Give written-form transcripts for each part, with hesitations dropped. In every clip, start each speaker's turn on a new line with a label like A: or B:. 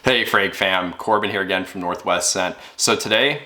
A: Hey Frag fam, Corbin here again from Northwest Scent. So today,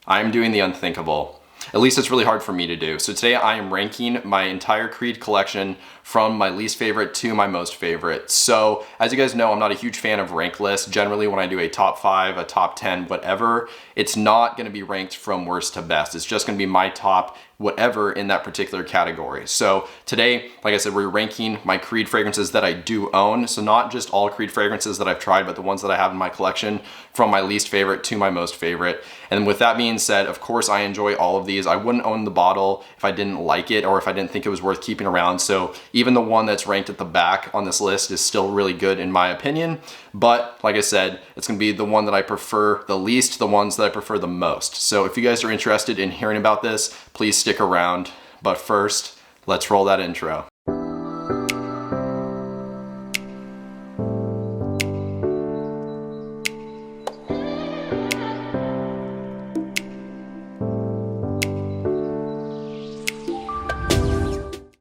A: I'm doing the unthinkable. At least it's really hard for me to do. So today I am ranking my entire Creed collection from my least favorite to my most favorite. So as you guys know, I'm not a huge fan of rank lists. Generally when I do a top 5, a top 10, whatever, it's not gonna be ranked from worst to best. It's just gonna be my top whatever in that particular category. So today, like I said, we're ranking my Creed fragrances that I do own. So not just all Creed fragrances that I've tried, but the ones that I have in my collection from my least favorite to my most favorite. And with that being said, of course I enjoy all of these. I wouldn't own the bottle if I didn't like it or if I didn't think it was worth keeping around. So even the one that's ranked at the back on this list is still really good in my opinion. But like I said, it's gonna be the one that I prefer the least, the ones that I prefer the most. So if you guys are interested in hearing about this, please stick around. But first, let's roll that intro.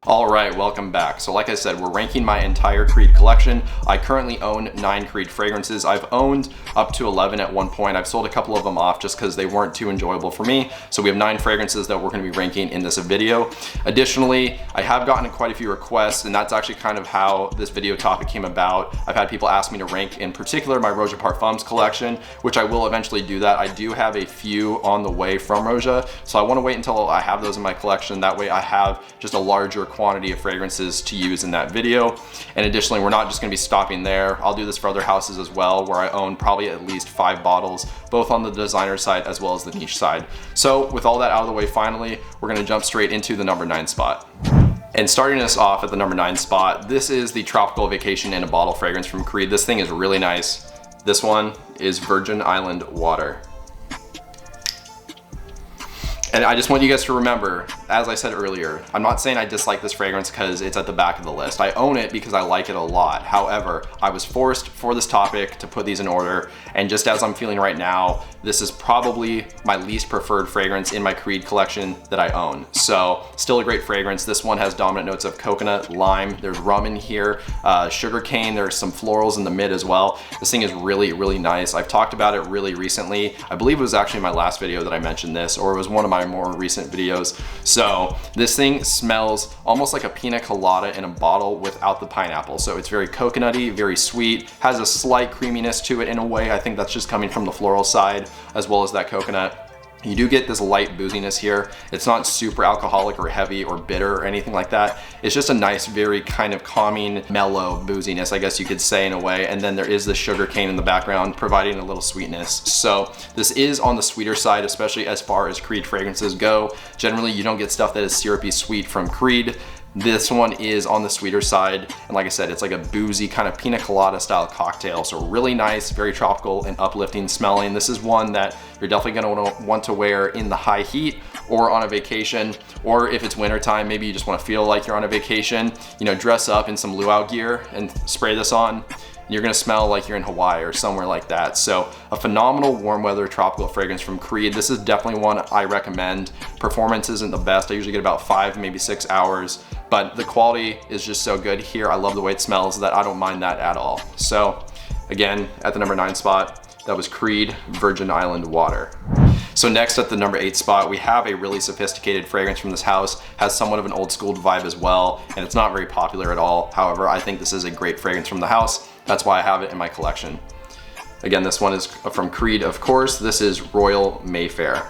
A: All right, welcome back. So like I said, we're ranking my entire Creed collection. I currently own 9 Creed fragrances. I've owned up to 11 at one point. I've sold a couple of them off just because they weren't too enjoyable for me. So we have 9 fragrances that we're gonna be ranking in this video. Additionally, I have gotten quite a few requests, and that's actually kind of how this video topic came about. I've had people ask me to rank, in particular, my Roja Parfums collection, which I will eventually do that. I do have a few on the way from Roja, so I wanna wait until I have those in my collection. That way I have just a larger quantity of fragrances to use in that video. And additionally, we're not just gonna be stopping there. I'll do this for other houses as well, where I own probably at least 5 bottles, both on the designer side as well as the niche side. So with all that out of the way, finally, we're gonna jump straight into the number 9 spot. And starting us off at the number 9 spot, this is the Tropical Vacation in a Bottle fragrance from Creed. This thing is really nice. This one is Virgin Island Water. And I just want you guys to remember, as I said earlier, I'm not saying I dislike this fragrance because it's at the back of the list. I own it because I like it a lot. However, I was forced for this topic to put these in order. And just as I'm feeling right now, this is probably my least preferred fragrance in my Creed collection that I own. So still a great fragrance. This one has dominant notes of coconut, lime, there's rum in here, sugar cane, there's some florals in the mid as well. This thing is really, really nice. I've talked about it really recently. I believe it was actually my last video that I mentioned this, or it was one of my more recent videos. So this thing smells almost like a pina colada in a bottle without the pineapple. So it's very coconutty, very sweet, has a slight creaminess to it in a way. I think that's just coming from the floral side as well as that coconut. You do get this light booziness here. It's not super alcoholic or heavy or bitter or anything like that. It's just a nice, very kind of calming, mellow booziness, I guess you could say in a way. And then there is the sugar cane in the background providing a little sweetness. So this is on the sweeter side, especially as far as Creed fragrances go. Generally, you don't get stuff that is syrupy sweet from Creed. This one is on the sweeter side, and like I said, it's like a boozy kind of pina colada style cocktail. So really nice, very tropical and uplifting smelling. This is one that you're definitely gonna want to wear in the high heat or on a vacation, or if it's wintertime, maybe you just wanna feel like you're on a vacation, you know, dress up in some luau gear and spray this on. You're gonna smell like you're in Hawaii or somewhere like that. So a phenomenal warm weather tropical fragrance from Creed. This is definitely one I recommend. Performance isn't the best. I usually get about 5, maybe 6 hours, but the quality is just so good here. I love the way it smells that I don't mind that at all. So again, at the number 9 spot, that was Creed Virgin Island Water. So next at the number 8 spot, we have a really sophisticated fragrance from this house, has somewhat of an old school vibe as well, and it's not very popular at all. However, I think this is a great fragrance from the house. That's why I have it in my collection. Again, this one is from Creed, of course. This is Royal Mayfair.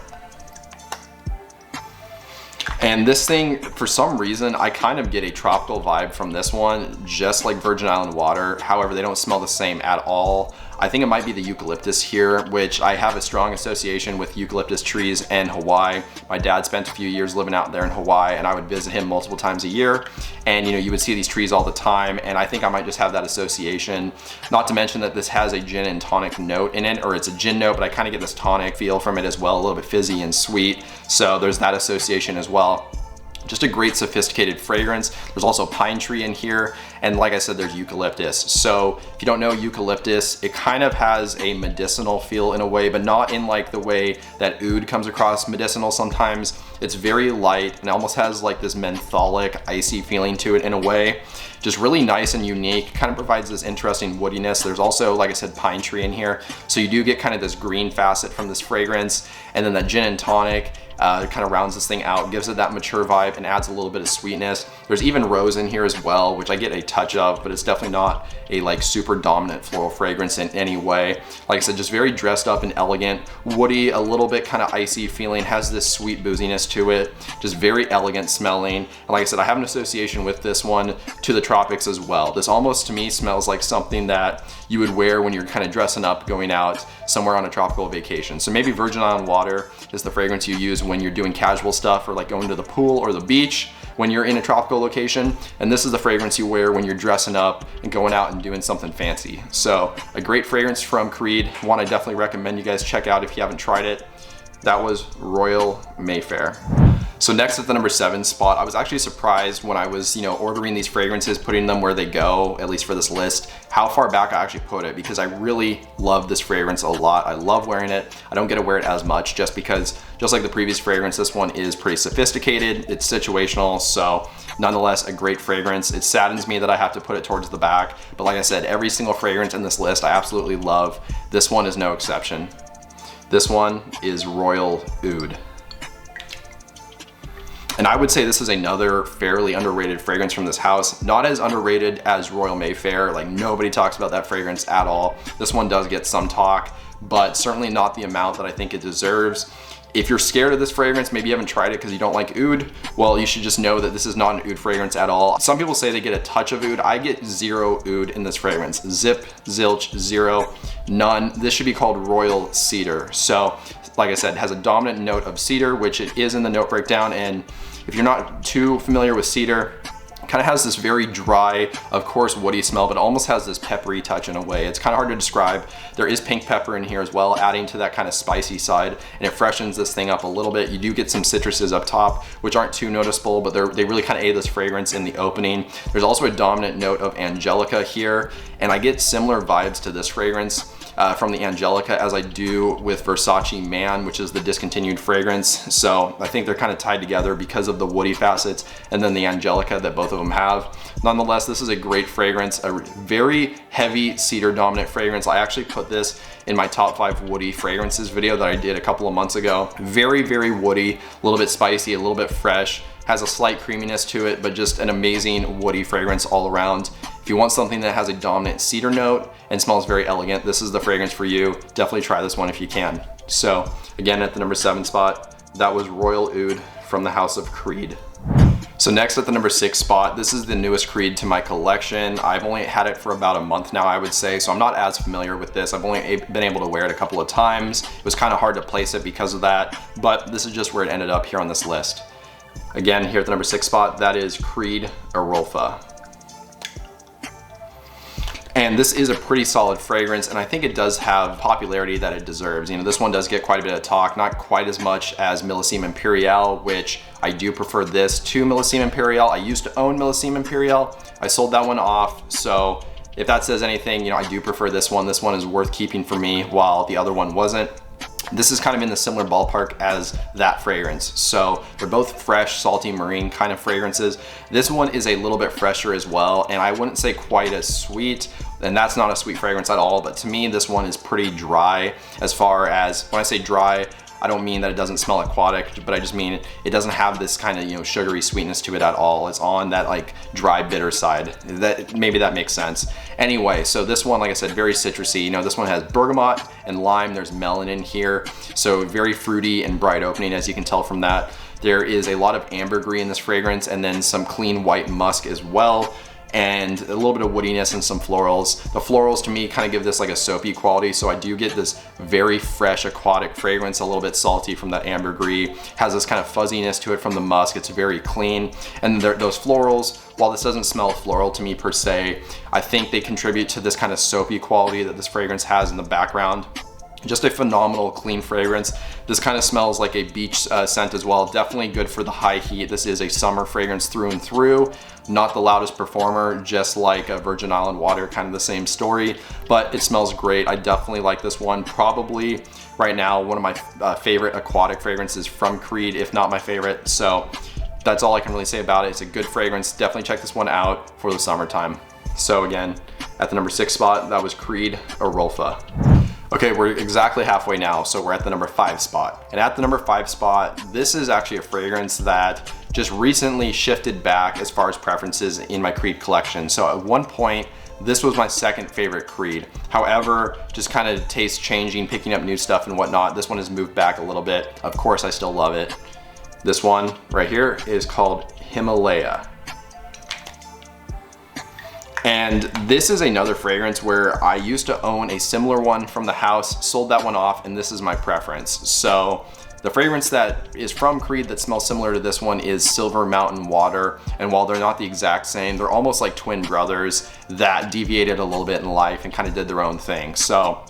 A: And this thing, for some reason, I kind of get a tropical vibe from this one, just like Virgin Island Water. However, they don't smell the same at all. I think it might be the eucalyptus here, which I have a strong association with eucalyptus trees in Hawaii. My dad spent a few years living out there in Hawaii, and I would visit him multiple times a year. And you know, you would see these trees all the time, and I think I might just have that association. Not to mention that this has a gin and tonic note in it, or it's a gin note, but I kind of get this tonic feel from it as well, a little bit fizzy and sweet. So there's that association as well. Just a great sophisticated fragrance. There's also pine tree in here, and like I said, there's eucalyptus. So if you don't know eucalyptus, it kind of has a medicinal feel in a way, but not in like the way that oud comes across medicinal sometimes. It's very light and almost has like this mentholic, icy feeling to it in a way. Just really nice and unique, kind of provides this interesting woodiness. There's also, like I said, pine tree in here. So you do get kind of this green facet from this fragrance, and then that gin and tonic kind of rounds this thing out, gives it that mature vibe and adds a little bit of sweetness. There's even rose in here as well, which I get a touch of, but it's definitely not a like super dominant floral fragrance in any way. Like I said, just very dressed up and elegant, woody, a little bit kind of icy feeling, has this sweet booziness to it, just very elegant smelling. And like I said, I have an association with this one to the tropics as well. This almost to me smells like something that you would wear when you're kind of dressing up, going out somewhere on a tropical vacation. So maybe Virgin Island Water is the fragrance you use when you're doing casual stuff or like going to the pool or the beach when you're in a tropical location. And this is the fragrance you wear when you're dressing up and going out and doing something fancy. So a great fragrance from Creed, one I definitely recommend you guys check out if you haven't tried it. That was Royal Mayfair. So next at the number 7 spot, I was actually surprised when I was, ordering these fragrances, putting them where they go, at least for this list, how far back I actually put it, because I really love this fragrance a lot. I love wearing it. I don't get to wear it as much just because, just like the previous fragrance, this one is pretty sophisticated. It's situational, so nonetheless, a great fragrance. It saddens me that I have to put it towards the back, but like I said, every single fragrance in this list I absolutely love. This one is no exception. This one is Royal Oud. And I would say this is another fairly underrated fragrance from this house. Not as underrated as Royal Mayfair, like nobody talks about that fragrance at all. This one does get some talk, but certainly not the amount that I think it deserves. If you're scared of this fragrance, maybe you haven't tried it because you don't like oud, well, you should just know that this is not an oud fragrance at all. Some people say they get a touch of oud. I get zero oud in this fragrance. Zip, zilch, zero, none. This should be called Royal Cedar. So, like I said, it has a dominant note of cedar, which it is in the note breakdown. And if you're not too familiar with cedar, kind of has this very dry, of course, woody smell, but almost has this peppery touch in a way. It's kind of hard to describe. There is pink pepper in here as well, adding to that kind of spicy side, and it freshens this thing up a little bit. You do get some citruses up top, which aren't too noticeable, but they really kind of aid this fragrance in the opening. There's also a dominant note of Angelica here, and I get similar vibes to this fragrance from the Angelica as I do with Versace Man, which is the discontinued fragrance. So I think they're kind of tied together because of the woody facets and then the Angelica that both of them have. Nonetheless, this is a great fragrance, a very heavy cedar dominant fragrance. I actually put this in my top 5 woody fragrances video that I did a couple of months ago. Very, very woody, a little bit spicy, a little bit fresh, has a slight creaminess to it, but just an amazing woody fragrance all around. If you want something that has a dominant cedar note and smells very elegant, this is the fragrance for you. Definitely try this one if you can. So again, at the number 7 spot, that was Royal Oud from the House of Creed. So next at the number 6 spot, this is the newest Creed to my collection. I've only had it for about a month now, I would say, so I'm not as familiar with this. I've only been able to wear it a couple of times. It was kind of hard to place it because of that, but this is just where it ended up here on this list. Again, here at the number 6 spot, that is Creed Arolfa. And this is a pretty solid fragrance, and I think it does have popularity that it deserves. This one does get quite a bit of talk, not quite as much as Millésime Impériale, which I do prefer this to Millésime Impériale. I used to own Millésime Impériale. I sold that one off, so if that says anything, I do prefer this one. This one is worth keeping for me, while the other one wasn't. This is kind of in the similar ballpark as that fragrance. So they're both fresh, salty, marine kind of fragrances. This one is a little bit fresher as well, and I wouldn't say quite as sweet, and that's not a sweet fragrance at all, but to me, this one is pretty dry. As far as, when I say dry, I don't mean that it doesn't smell aquatic, but I just mean it doesn't have this kind of, sugary sweetness to it at all. It's on that like dry, bitter side. Maybe that makes sense. Anyway, so this one, like I said, very citrusy. This one has bergamot and lime. There's melon in here. So very fruity and bright opening, as you can tell from that. There is a lot of ambergris in this fragrance, and then some clean white musk as well, and a little bit of woodiness and some florals. The florals to me kind of give this like a soapy quality, so I do get this very fresh aquatic fragrance, a little bit salty from that ambergris, has this kind of fuzziness to it from the musk. It's very clean, and those florals, while this doesn't smell floral to me per se, I think they contribute to this kind of soapy quality that this fragrance has in the background. Just a phenomenal clean fragrance. This kind of smells like a beach scent as well. Definitely good for the high heat. This is a summer fragrance through and through. Not the loudest performer, just like a Virgin Island water, kind of the same story, but it smells great. I definitely like this one. Probably right now, one of my favorite aquatic fragrances from Creed, if not my favorite. So that's all I can really say about it. It's a good fragrance. Definitely check this one out for the summertime. So again, at the number 6 spot, that was Creed Arolfa. Okay, we're exactly halfway now, so we're at the number 5 spot. And at the number 5 spot, this is actually a fragrance that just recently shifted back as far as preferences in my Creed collection. So at one point, this was my second favorite Creed. However, just kind of taste changing, picking up new stuff and whatnot, this one has moved back a little bit. Of course, I still love it. This one right here is called Himalaya. And this is another fragrance where I used to own a similar one from the house, sold that one off, and this is my preference. So the fragrance that is from Creed that smells similar to this one is Silver Mountain Water. And while they're not the exact same, they're almost like twin brothers that deviated a little bit in life and kind of did their own thing. So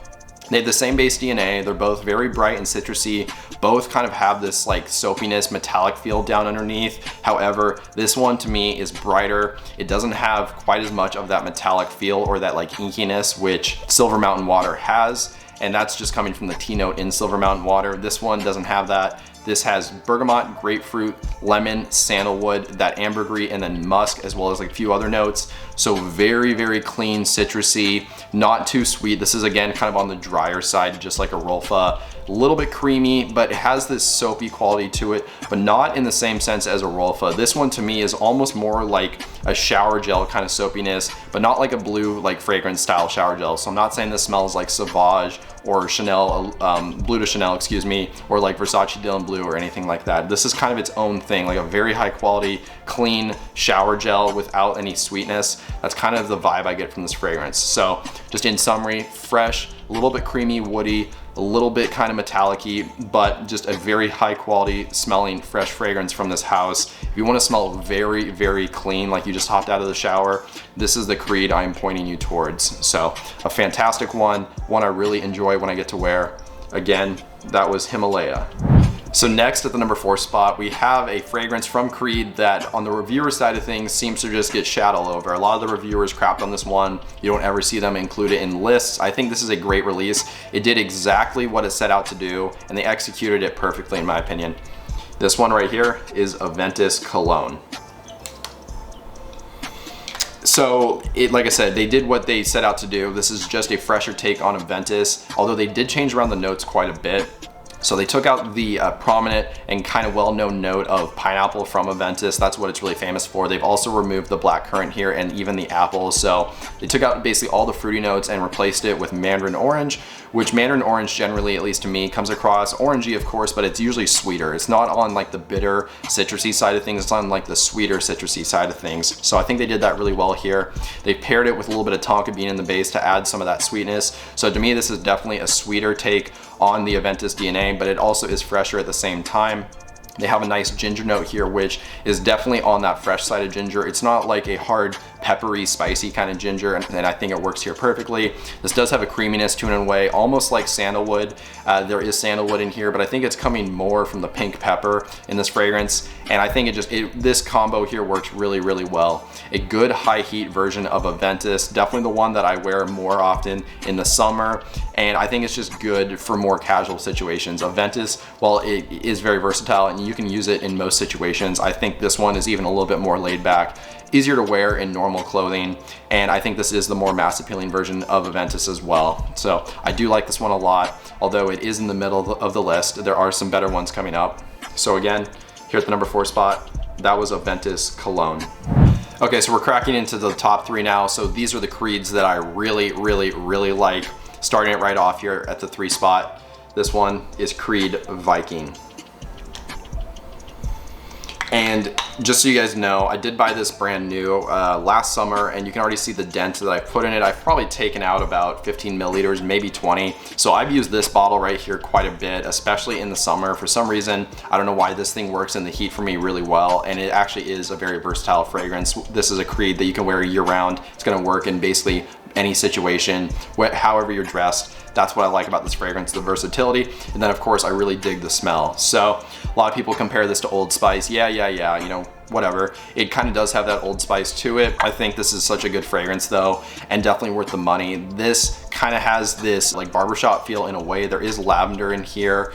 A: they have the same base DNA. They're both very bright and citrusy. Both kind of have this like soapiness, metallic feel down underneath. However, this one to me is brighter. It doesn't have quite as much of that metallic feel or that like inkiness, which Silver Mountain Water has. And that's just coming from the T note in Silver Mountain Water. This one doesn't have that. This has bergamot, grapefruit, lemon, sandalwood, that ambergris, and then musk, as well as like a few other notes. So very, very clean, citrusy, not too sweet. This is again kind of on the drier side, just like Arolfa. A little bit creamy, but it has this soapy quality to it, but not in the same sense as Arolfa. This one to me is almost more like a shower gel kind of soapiness, but not like a blue like fragrance style shower gel. So I'm not saying this smells like Sauvage or Chanel, Bleu de Chanel, excuse me, or like Versace Dylan Blue or anything like that. This is kind of its own thing, like a very high quality, clean shower gel without any sweetness. That's kind of the vibe I get from this fragrance. So just in summary, fresh, a little bit creamy, woody, a little bit kind of metallic-y, but just a very high quality smelling fresh fragrance from this house. If you want to smell very, very clean, like you just hopped out of the shower, this is the Creed I'm pointing you towards. So a fantastic one I really enjoy when I get to wear. Again, that was Himalaya. So next at the number 4 spot, we have a fragrance from Creed that on the reviewer side of things seems to just get shat all over. A lot of the reviewers crapped on this one. You don't ever see them include it in lists. I think this is a great release. It did exactly what it set out to do and they executed it perfectly in my opinion. This one right here is Aventis Cologne. So like I said, they did what they set out to do. This is just a fresher take on Aventis, although they did change around the notes quite a bit. So they took out the prominent and kind of well-known note of pineapple from Aventis. That's what it's really famous for. They've also removed the blackcurrant here and even the apple. So they took out basically all the fruity notes and replaced it with mandarin orange, which mandarin orange generally, at least to me, comes across orangey, of course, but it's usually sweeter. It's not on like the bitter citrusy side of things. It's on like the sweeter citrusy side of things. So I think they did that really well here. They paired it with a little bit of tonka bean in the base to add some of that sweetness. So to me, this is definitely a sweeter take on the Aventis DNA, but it also is fresher at the same time. They have a nice ginger note here, which is definitely on that fresh side of ginger. It's not like a hard, peppery, spicy kind of ginger, and I think it works here perfectly. This does have a creaminess to it in a way, almost like sandalwood. There is sandalwood in here, but I think it's coming more from the pink pepper in this fragrance, and I think this combo here works really, really well. A good high heat version of Aventis, definitely the one that I wear more often in the summer, and I think it's just good for more casual situations. Aventis, while it is very versatile and you can use it in most situations, I think this one is even a little bit more laid back, easier to wear in normal clothing, and I think this is the more mass appealing version of Aventis as well. So I do like this one a lot, although it is in the middle of the list. There are some better ones coming up. So again, here at the number 4 spot, that was Aventis Cologne. Okay, so we're cracking into the top 3 now. So these are the Creeds that I really, really, really like. Starting it right off here at the 3 spot. This one is Creed Viking. And just so you guys know, I did buy this brand new last summer, and you can already see the dent that I put in it. I've probably taken out about 15 milliliters, maybe 20. So I've used this bottle right here quite a bit, especially in the summer. For some reason, I don't know why this thing works in the heat for me really well, and it actually is a very versatile fragrance. This is a Creed that you can wear year round. It's gonna work in basically any situation, however you're dressed. That's what I like about this fragrance, the versatility. And then of course, I really dig the smell. So a lot of people compare this to Old Spice. Yeah, you know, whatever. It kind of does have that Old Spice to it. I think this is such a good fragrance though, and definitely worth the money. This kind of has this like barbershop feel in a way. There is lavender in here.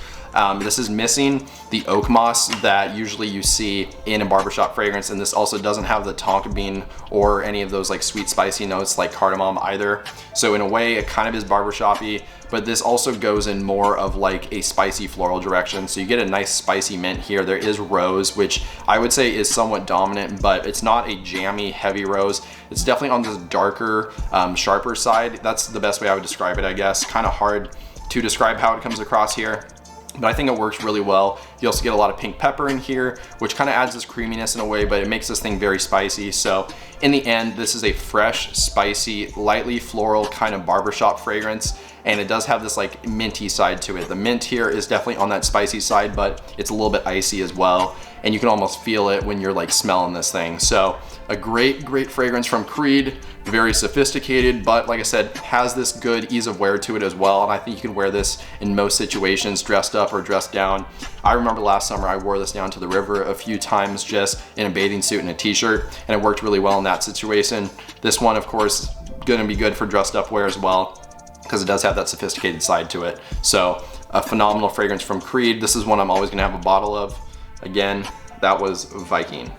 A: This is missing the oak moss that usually you see in a barbershop fragrance, and this also doesn't have the tonka bean or any of those like sweet spicy notes like cardamom either. So in a way it kind of is barbershop-y, but this also goes in more of like a spicy floral direction. So you get a nice spicy mint here. There is rose, which I would say is somewhat dominant, but it's not a jammy heavy rose. It's definitely on this darker, sharper side. That's the best way I would describe it, I guess. Kind of hard to describe how it comes across here, but I think it works really well. You also get a lot of pink pepper in here, which kind of adds this creaminess in a way, but it makes this thing very spicy. So in the end, this is a fresh, spicy, lightly floral kind of barbershop fragrance. And it does have this like minty side to it. The mint here is definitely on that spicy side, but it's a little bit icy as well. And you can almost feel it when you're like smelling this thing. So a great, great fragrance from Creed. Very sophisticated, but like I said, has this good ease of wear to it as well. And I think you can wear this in most situations, dressed up or dressed down. I remember last summer I wore this down to the river a few times just in a bathing suit and a t-shirt, and it worked really well in that situation. This one, of course, gonna be good for dressed up wear as well, because it does have that sophisticated side to it. So a phenomenal fragrance from Creed. This is one I'm always gonna have a bottle of. Again, that was Viking.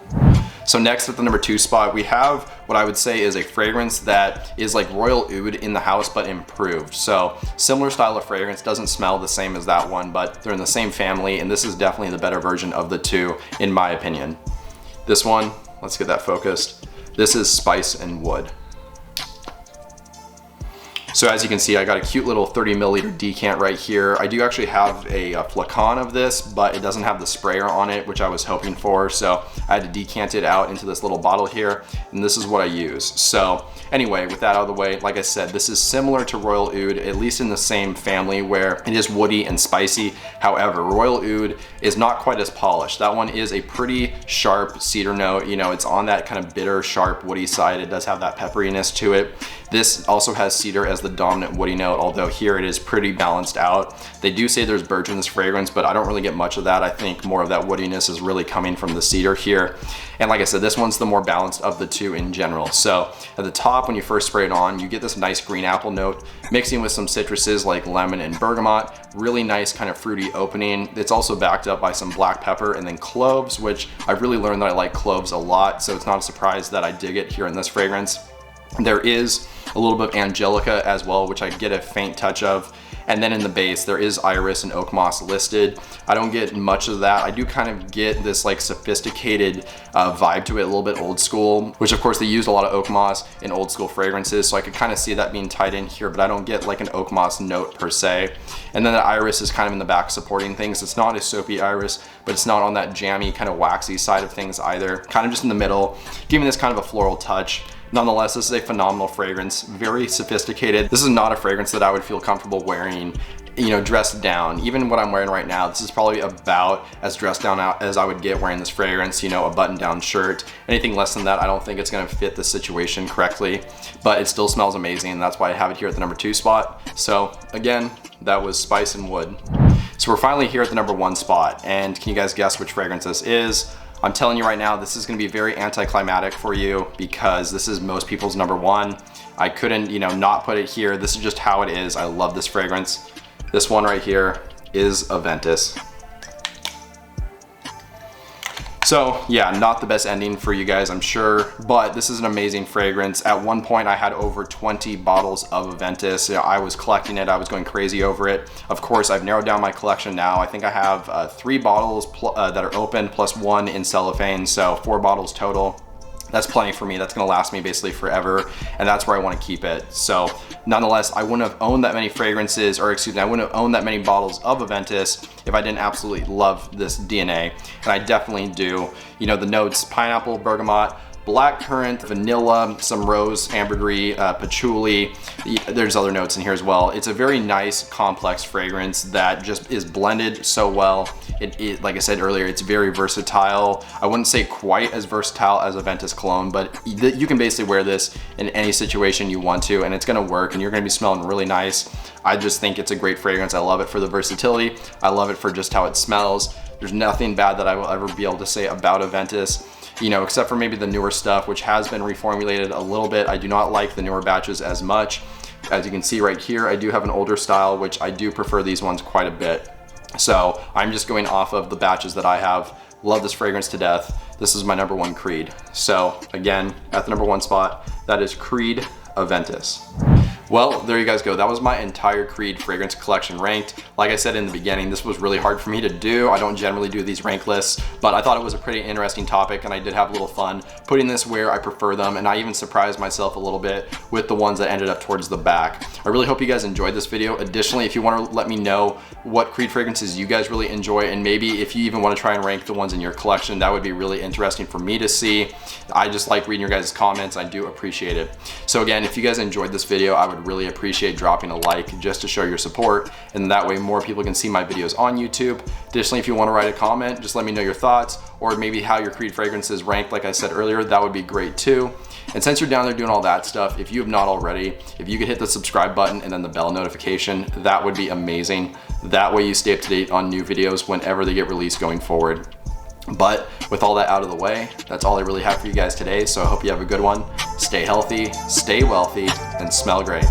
A: So next at the number 2 spot, we have what I would say is a fragrance that is like Royal Oud in the house, but improved. So similar style of fragrance, doesn't smell the same as that one, but they're in the same family, and this is definitely the better version of the two, in my opinion. This one, let's get that focused. This is Spice and Wood. So as you can see, I got a cute little 30 milliliter decant right here. I do actually have a flacon of this, but it doesn't have the sprayer on it, which I was hoping for. So I had to decant it out into this little bottle here, and this is what I use. So anyway, with that out of the way, like I said, this is similar to Royal Oud, at least in the same family where it is woody and spicy. However, Royal Oud is not quite as polished. That one is a pretty sharp cedar note. You know, it's on that kind of bitter, sharp, woody side. It does have that pepperiness to it. This also has cedar as the dominant woody note, although here it is pretty balanced out. They do say there's birch in this fragrance, but I don't really get much of that. I think more of that woodiness is really coming from the cedar here. And like I said, this one's the more balanced of the two in general. So at the top, when you first spray it on, you get this nice green apple note, mixing with some citruses like lemon and bergamot. Really nice kind of fruity opening. It's also backed up by some black pepper and then cloves, which I've really learned that I like cloves a lot. So it's not a surprise that I dig it here in this fragrance. There is a little bit of angelica as well, which I get a faint touch of. And then in the base, there is iris and oak moss listed. I don't get much of that. I do kind of get this like sophisticated vibe to it, a little bit old school, which of course they used a lot of oak moss in old school fragrances. So I could kind of see that being tied in here, but I don't get like an oak moss note per se. And then the iris is kind of in the back supporting things. It's not a soapy iris, but it's not on that jammy kind of waxy side of things either. Kind of just in the middle, giving this kind of a floral touch. Nonetheless, this is a phenomenal fragrance, very sophisticated. This is not a fragrance that I would feel comfortable wearing, you know, dressed down. Even what I'm wearing right now, this is probably about as dressed down as I would get wearing this fragrance, you know, a button-down shirt. Anything less than that, I don't think it's gonna fit the situation correctly, but it still smells amazing, and that's why I have it here at the number 2 spot. So again, that was Spice and Wood. So we're finally here at the number 1 spot, and can you guys guess which fragrance this is? I'm telling you right now, this is gonna be very anticlimactic for you because this is most people's number 1. I couldn't, you know, not put it here. This is just how it is. I love this fragrance. This one right here is Aventis. So yeah, not the best ending for you guys, I'm sure, but this is an amazing fragrance. At one point I had over 20 bottles of Aventis. You know, I was collecting it, I was going crazy over it. Of course, I've narrowed down my collection now. I think I have 3 bottles that are open plus 1 in cellophane, so 4 bottles total. That's plenty for me. That's gonna last me basically forever, and that's where I wanna keep it. So nonetheless, I wouldn't have owned that many fragrances, or excuse me, I wouldn't have owned that many bottles of Aventis if I didn't absolutely love this DNA, and I definitely do. You know, the notes, pineapple, bergamot, blackcurrant, vanilla, some rose, ambergris, patchouli. There's other notes in here as well. It's a very nice, complex fragrance that just is blended so well. Like I said earlier, it's very versatile. I wouldn't say quite as versatile as Aventis cologne, but you can basically wear this in any situation you want to, and it's gonna work, and you're gonna be smelling really nice. I just think it's a great fragrance. I love it for the versatility. I love it for just how it smells. There's nothing bad that I will ever be able to say about Aventis, you know, except for maybe the newer stuff, which has been reformulated a little bit. I do not like the newer batches as much. As you can see right here, I do have an older style, which I do prefer these ones quite a bit. So I'm just going off of the batches that I have. Love this fragrance to death. This is my #1 Creed. So again, at the #1 spot, that is Creed Aventis. Well, there you guys go. That was my entire Creed fragrance collection ranked. Like I said in the beginning, this was really hard for me to do. I don't generally do these rank lists, but I thought it was a pretty interesting topic, and I did have a little fun putting this where I prefer them, and I even surprised myself a little bit with the ones that ended up towards the back. I really hope you guys enjoyed this video. Additionally, if you want to let me know what Creed fragrances you guys really enjoy, and maybe if you even want to try and rank the ones in your collection, that would be really interesting for me to see. I just like reading your guys' comments. I do appreciate it. So again, if you guys enjoyed this video, I would really appreciate dropping a like just to show your support, and that way more people can see my videos on YouTube. Additionally, if you want to write a comment, just let me know your thoughts, or maybe how your Creed fragrances ranked, like I said earlier. That would be great too. And since you're down there doing all that stuff, if you have not already, if you could hit the subscribe button and then the bell notification, that would be amazing. That way you stay up to date on new videos whenever they get released going forward. But with all that out of the way, that's all I really have for you guys today. So I hope you have a good one. Stay healthy, stay wealthy, and smell great.